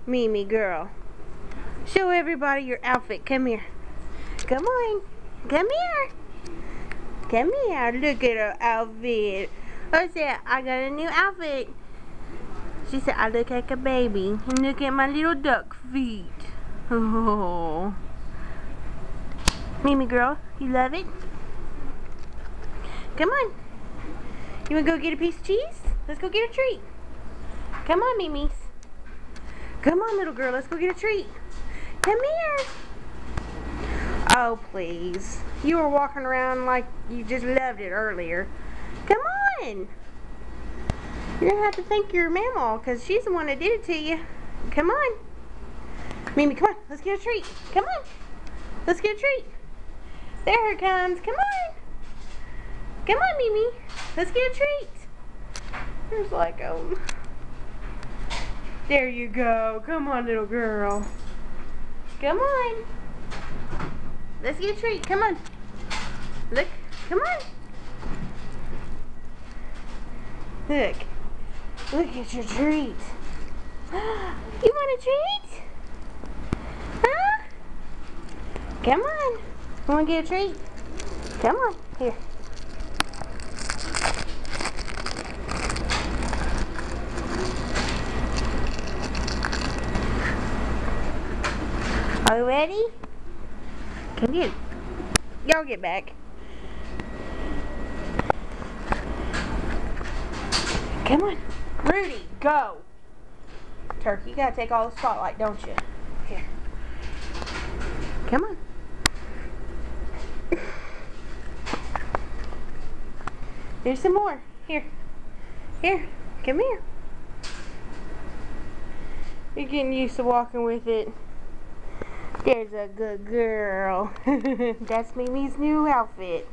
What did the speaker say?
Mimi girl. Show everybody your outfit. Come here. Come on. Come here. Come here. Look at her outfit. I said, I got a new outfit. She said, I look like a baby. And look at my little duck feet. Oh. Mimi girl, you love it? Come on. You want to go get a piece of cheese? Let's go get a treat. Come on, Mimi's. Come on, little girl. Let's go get a treat. Come here. Oh, please. You were walking around like you just loved it earlier. Come on. You're going to have to thank your mama because she's the one that did it to you. Come on. Mimi, come on. Let's get a treat. Come on. Let's get a treat. There it comes. Come on. Come on, Mimi. Let's get a treat. There's like there you go. Come on, little girl. Come on. Let's get a treat. Come on. Look. Come on. Look. Look at your treat. You want a treat? Huh? Come on. You want to get a treat? Come on. Here. Are you ready? Come here. Y'all get back. Come on. Rudy, go. Turkey, you gotta take all the spotlight, don't you? Here. Come on. Here's some more. Here. Here. Come here. You're getting used to walking with it. There's a good girl. That's Mimi's new outfit.